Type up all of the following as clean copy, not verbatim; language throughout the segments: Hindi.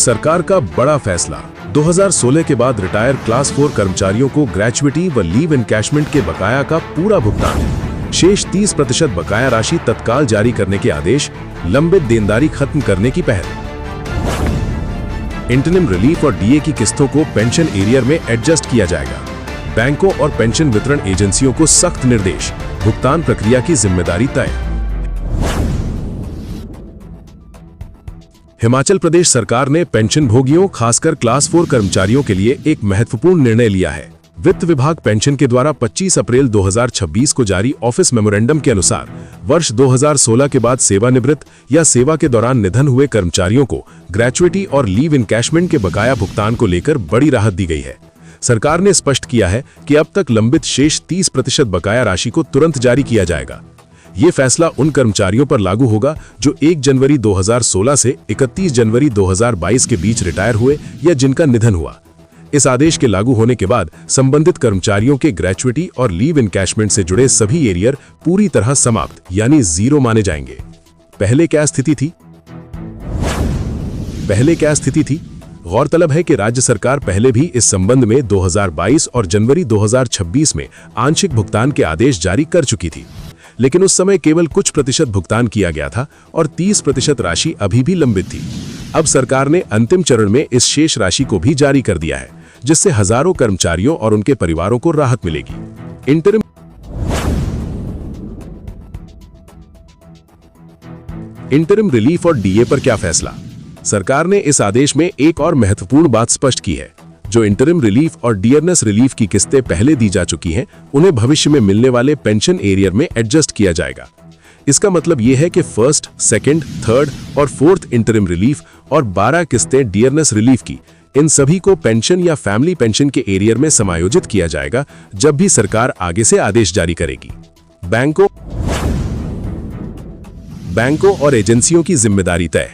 सरकार का बड़ा फैसला। 2016 के बाद रिटायर क्लास 4 कर्मचारियों को ग्रेच्युटी व लीव एनकैशमेंट के बकाया का पूरा भुगतान। शेष 30% बकाया राशि तत्काल जारी करने के आदेश। लंबित देनदारी खत्म करने की पहल। इंटरिम रिलीफ और डीए की किस्तों को पेंशन एरियर में एडजस्ट किया जाएगा। बैंकों और पेंशन वितरण एजेंसियों को सख्त निर्देश। भुगतान प्रक्रिया की जिम्मेदारी तय। हिमाचल प्रदेश सरकार ने पेंशन भोगियों खासकर क्लास 4 कर्मचारियों के लिए एक महत्वपूर्ण निर्णय लिया है। वित्त विभाग पेंशन के द्वारा 25 अप्रैल 2026 को जारी ऑफिस मेमोरेंडम के अनुसार वर्ष 2016 के बाद सेवानिवृत्त या सेवा के दौरान निधन हुए कर्मचारियों को ग्रेच्युटी और लीव एनकैशमेंट के बकाया भुगतान को लेकर बड़ी राहत दी गई है। सरकार ने स्पष्ट किया है कि अब तक लंबित शेष 30% बकाया राशि को तुरंत जारी किया जाएगा। ये फैसला उन कर्मचारियों पर लागू होगा जो 1 जनवरी 2016 से 31 जनवरी 2022 के बीच रिटायर हुए या जिनका निधन हुआ। इस आदेश के लागू होने के बाद संबंधित कर्मचारियों के ग्रेच्युटी और लीव एनकैशमेंट से जुड़े सभी एरियर पूरी तरह समाप्त यानी जीरो माने जाएंगे। पहले क्या स्थिति थी? गौरतलब है कि राज्य सरकार पहले भी इस संबंध में 2022 और जनवरी 2026 में आंशिक भुगतान के आदेश जारी कर चुकी थी, लेकिन उस समय केवल कुछ प्रतिशत भुगतान किया गया था और 30% राशि अभी भी लंबित थी। अब सरकार ने अंतिम चरण में इस शेष राशि को भी जारी कर दिया है, जिससे हजारों कर्मचारियों और उनके परिवारों को राहत मिलेगी। इंटरिम रिलीफ और डीए पर क्या फैसला? सरकार ने इस आदेश में एक और महत्वपूर्ण बात स्पष्ट की है। जो इंटरिम रिलीफ और डियरनेस रिलीफ की किस्तें पहले दी जा चुकी हैं, उन्हें भविष्य में मिलने वाले पेंशन एरियर में एडजस्ट किया जाएगा। इसका मतलब यह है कि फर्स्ट, सेकंड, थर्ड और फोर्थ इंटरिम रिलीफ और 12 किस्तें डियरनेस रिलीफ की, इन सभी को पेंशन या फैमिली पेंशन के एरियर में समायोजित किया जाएगा जब भी सरकार आगे से आदेश जारी करेगी। बैंकों और एजेंसियों की जिम्मेदारी तय।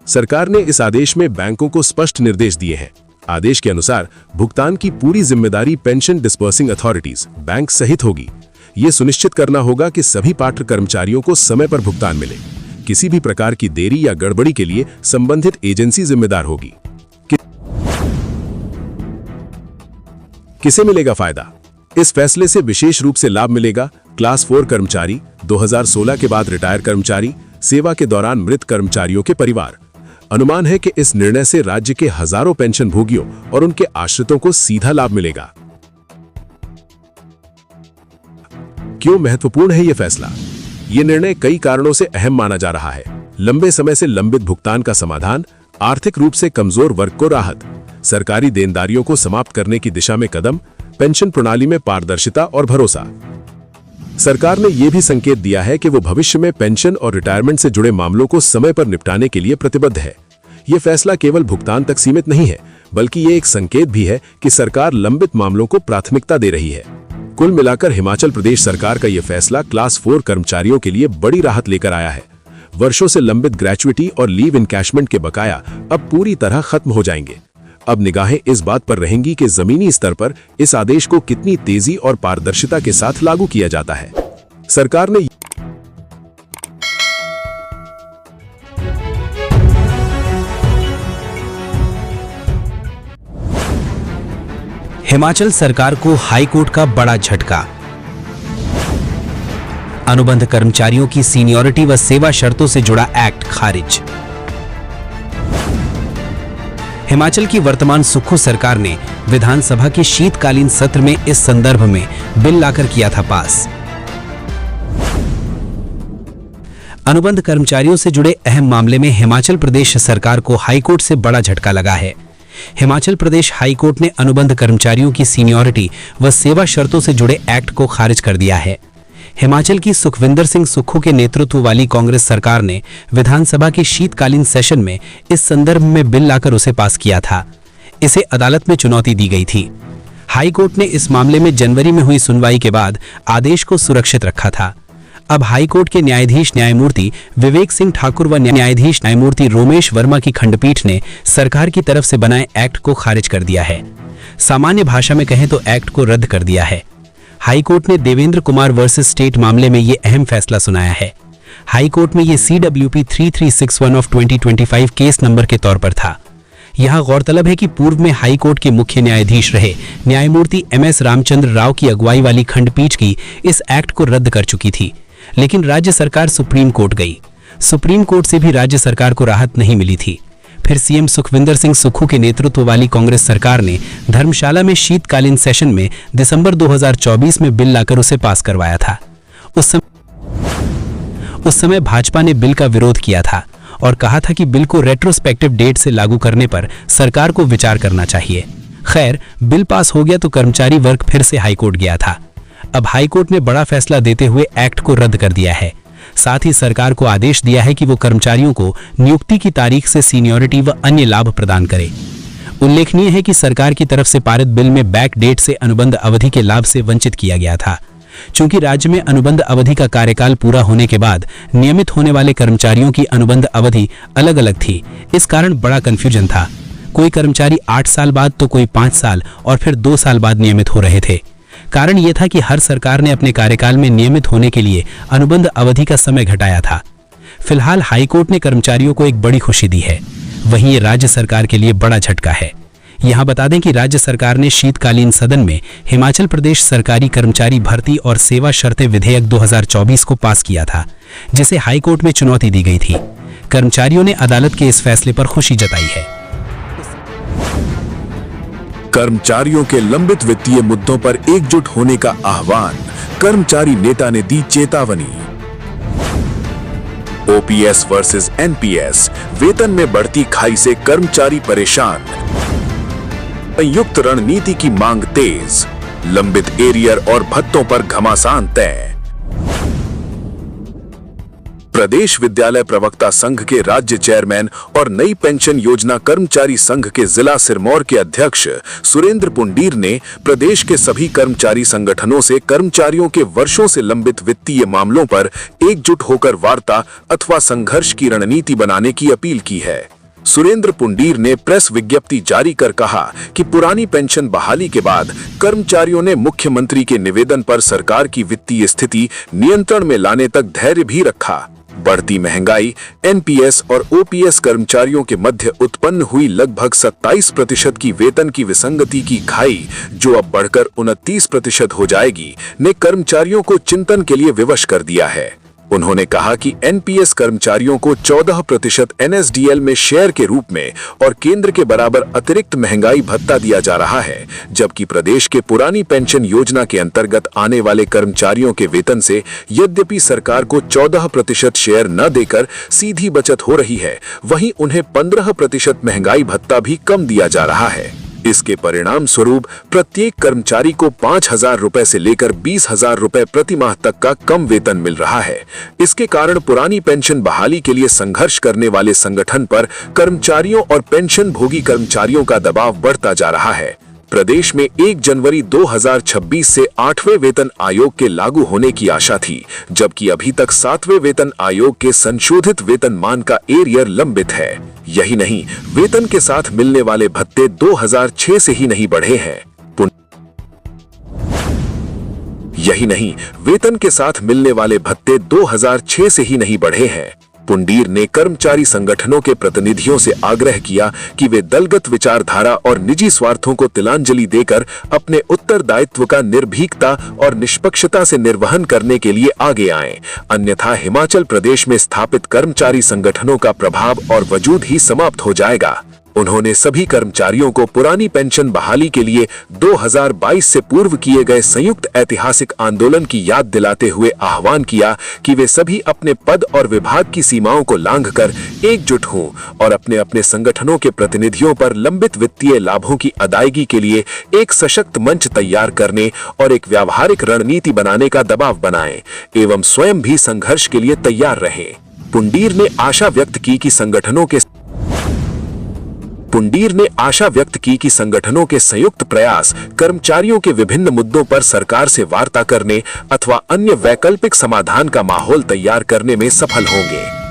सरकार ने इस आदेश में बैंकों को स्पष्ट निर्देश दिए हैं। आदेश के अनुसार भुगतान की पूरी जिम्मेदारी पेंशन डिस्बर्सिंग अथॉरिटीज बैंक सहित होगी। ये सुनिश्चित करना होगा कि सभी पात्र कर्मचारियों को समय पर भुगतान मिले। किसी भी प्रकार की देरी या गड़बड़ी के लिए संबंधित एजेंसी जिम्मेदार होगी। किसे मिलेगा फायदा? इस फैसले से विशेष रूप से लाभ मिलेगा क्लास 4 कर्मचारी, 2016 के बाद रिटायर कर्मचारी, सेवा के दौरान मृत कर्मचारियों के परिवार। अनुमान है कि इस निर्णय से राज्य के हजारों पेंशन भोगियों और उनके आश्रितों को सीधा लाभ मिलेगा। क्यों महत्वपूर्ण है यह फैसला? यह निर्णय कई कारणों से अहम माना जा रहा है। लंबे समय से लंबित भुगतान का समाधान, आर्थिक रूप से कमजोर वर्ग को राहत, सरकारी देनदारियों को समाप्त करने की दिशा में कदम, पेंशन प्रणाली में पारदर्शिता और भरोसा। सरकार ने यह भी संकेत दिया है कि वो भविष्य में पेंशन और रिटायरमेंट से जुड़े मामलों को समय पर निपटाने के लिए प्रतिबद्ध है। यह फैसला केवल भुगतान तक सीमित नहीं है, बल्कि ये एक संकेत भी है कि सरकार लंबित मामलों को प्राथमिकता दे रही है। कुल मिलाकर हिमाचल प्रदेश सरकार का यह फैसला क्लास 4 कर्मचारियों के लिए बड़ी राहत लेकर आया है। वर्षों से लंबित ग्रेच्युटी और लीव एनकैशमेंट के बकाया अब पूरी तरह खत्म हो जाएंगे। अब निगाहें इस बात पर रहेंगी कि जमीनी स्तर पर इस आदेश को कितनी तेजी और पारदर्शिता के साथ लागू किया जाता है। सरकार ने हिमाचल सरकार को हाई कोर्ट का बड़ा झटका। अनुबंध कर्मचारियों की सीनियरिटी व सेवा शर्तों से जुड़ा एक्ट खारिज। हिमाचल की वर्तमान सुक्खू सरकार ने विधानसभा के शीतकालीन सत्र में इस संदर्भ में बिल लाकर किया था पास। अनुबंध कर्मचारियों से जुड़े अहम मामले में हिमाचल प्रदेश सरकार को हाईकोर्ट से बड़ा झटका लगा है। हिमाचल प्रदेश हाईकोर्ट ने अनुबंध कर्मचारियों की सीनियरिटी व सेवा शर्तों से जुड़े एक्ट को खारिज कर दिया है। हिमाचल की सुखविंदर सिंह सुक्खू के नेतृत्व वाली कांग्रेस सरकार ने विधानसभा के शीतकालीन सेशन में इस संदर्भ में बिल लाकर उसे पास किया था। इसे अदालत में चुनौती दी गई थी। हाई कोर्ट ने इस मामले में जनवरी में हुई सुनवाई के बाद आदेश को सुरक्षित रखा था। अब हाई कोर्ट के न्यायाधीश न्यायमूर्ति विवेक सिंह ठाकुर व न्यायाधीश न्यायमूर्ति रोमेश वर्मा की खंडपीठ ने सरकार की तरफ से बनाए एक्ट को खारिज कर दिया है। सामान्य भाषा में कहें तो एक्ट को रद्द कर दिया है। हाई कोर्ट ने देवेंद्र कुमार वर्सेस स्टेट मामले में ये अहम फैसला सुनाया है। हाई कोर्ट में ये CWP 3361 ऑफ 2025 केस नंबर के तौर पर था। यहाँ गौरतलब है कि पूर्व में हाई कोर्ट के मुख्य न्यायाधीश रहे न्यायमूर्ति MS रामचंद्र राव की अगुवाई वाली खंडपीठ की इस एक्ट को रद्द कर चुकी थी, लेकिन राज्य सरकार सुप्रीम कोर्ट गई। सुप्रीम कोर्ट से भी राज्य सरकार को राहत नहीं मिली थी। फिर सीएम सुखविंदर सिंह सुक्खू के नेतृत्व वाली कांग्रेस सरकार ने धर्मशाला में शीतकालीन सेशन में दिसंबर 2024 में बिल लाकर उसे पास करवाया था। उस समय भाजपा ने बिल का विरोध किया था और कहा था कि बिल को रेट्रोस्पेक्टिव डेट से लागू करने पर सरकार को विचार करना चाहिए। खैर, बिल पास हो गया तो कर्मचारी वर्ग फिर से हाईकोर्ट गया था। अब हाईकोर्ट ने बड़ा फैसला देते हुए एक्ट को रद्द कर दिया है। साथ ही सरकार को आदेश दिया है कि वो कर्मचारियों को नियुक्ति की तारीख से सीनियरिटी व अन्य लाभ प्रदान करे। उल्लेखनीय है कि सरकार की तरफ से पारित बिल में बैक डेट से अनुबंध अवधि के लाभ से वंचित किया गया था। चूंकि राज्य में अनुबंध अवधि का कार्यकाल पूरा होने के बाद नियमित होने वाले कर्मचारियों की अनुबंध अवधि अलग अलग थी, इस कारण बड़ा कंफ्यूजन था। कोई कर्मचारी 8 साल बाद तो कोई 5 साल और फिर 2 साल बाद नियमित हो रहे थे। कारण यह था कि हर सरकार ने अपने कार्यकाल में नियमित होने के लिए अनुबंध अवधि का समय घटाया था। फिलहाल हाईकोर्ट ने कर्मचारियों को एक बड़ी खुशी दी है, वहीं ये राज्य सरकार के लिए बड़ा झटका है। यहां बता दें कि राज्य सरकार ने शीतकालीन सदन में हिमाचल प्रदेश सरकारी कर्मचारी भर्ती और सेवा शर्तें विधेयक 2024 को पास किया था, जिसे हाईकोर्ट में चुनौती दी गई थी। कर्मचारियों ने अदालत के इस फैसले पर खुशी जताई है। कर्मचारियों के लंबित वित्तीय मुद्दों पर एकजुट होने का आह्वान, कर्मचारी नेता ने दी चेतावनी। ओपीएस वर्सेस एनपीएस, वेतन में बढ़ती खाई से कर्मचारी परेशान। संयुक्त रणनीति की मांग तेज, लंबित एरियर और भत्तों पर घमासान तय। प्रदेश विद्यालय प्रवक्ता संघ के राज्य चेयरमैन और नई पेंशन योजना कर्मचारी संघ के जिला सिरमौर के अध्यक्ष सुरेंद्र पुंडीर ने प्रदेश के सभी कर्मचारी संगठनों से कर्मचारियों के वर्षों से लंबित वित्तीय मामलों पर एकजुट होकर वार्ता अथवा संघर्ष की रणनीति बनाने की अपील की है। सुरेंद्र पुंडीर ने प्रेस विज्ञप्ति जारी कर कहा कि पुरानी पेंशन बहाली के बाद कर्मचारियों ने मुख्यमंत्री के निवेदन पर सरकार की वित्तीय स्थिति नियंत्रण में लाने तक धैर्य भी रखा। बढ़ती महंगाई, एनपीएस और ओपीएस कर्मचारियों के मध्य उत्पन्न हुई लगभग 27% की वेतन की विसंगति की खाई, जो अब बढ़कर 29% हो जाएगी, ने कर्मचारियों को चिंतन के लिए विवश कर दिया है। उन्होंने कहा कि एनपीएस कर्मचारियों को 14% एनएसडीएल में शेयर के रूप में और केंद्र के बराबर अतिरिक्त महंगाई भत्ता दिया जा रहा है, जबकि प्रदेश के पुरानी पेंशन योजना के अंतर्गत आने वाले कर्मचारियों के वेतन से यद्यपि सरकार को 14% शेयर न देकर सीधी बचत हो रही है, वहीं उन्हें 15% महंगाई भत्ता भी कम दिया जा रहा है। इसके परिणाम स्वरूप प्रत्येक कर्मचारी को 5,000 रुपए से लेकर 20,000 रुपए प्रति माह तक का कम वेतन मिल रहा है। इसके कारण पुरानी पेंशन बहाली के लिए संघर्ष करने वाले संगठन पर कर्मचारियों और पेंशन भोगी कर्मचारियों का दबाव बढ़ता जा रहा है। प्रदेश में 1 जनवरी 2026 से 8वें वेतन आयोग के लागू होने की आशा थी, जबकि अभी तक 7वें वेतन आयोग के संशोधित वेतनमान का एरियर लंबित है। यही नहीं, वेतन के साथ मिलने वाले भत्ते 2006 से ही नहीं बढ़े हैं। वेतन के साथ मिलने वाले भत्ते 2006 से ही नहीं बढ़े हैं। पुंडीर ने कर्मचारी संगठनों के प्रतिनिधियों से आग्रह किया कि वे दलगत विचारधारा और निजी स्वार्थों को तिलांजलि देकर अपने उत्तरदायित्व का निर्भीकता और निष्पक्षता से निर्वहन करने के लिए आगे आएं, अन्यथा हिमाचल प्रदेश में स्थापित कर्मचारी संगठनों का प्रभाव और वजूद ही समाप्त हो जाएगा। उन्होंने सभी कर्मचारियों को पुरानी पेंशन बहाली के लिए 2022 से पूर्व किए गए संयुक्त ऐतिहासिक आंदोलन की याद दिलाते हुए आह्वान किया कि वे सभी अपने पद और विभाग की सीमाओं को लांघकर एकजुट हों और अपने अपने संगठनों के प्रतिनिधियों पर लंबित वित्तीय लाभों की अदायगी के लिए एक सशक्त मंच तैयार करने और एक व्यावहारिक रणनीति बनाने का दबाव बनाएं एवं स्वयं भी संघर्ष के लिए तैयार रहें। पुंडीर ने आशा व्यक्त की कि संगठनों के संयुक्त प्रयास कर्मचारियों के विभिन्न मुद्दों पर सरकार से वार्ता करने अथवा अन्य वैकल्पिक समाधान का माहौल तैयार करने में सफल होंगे।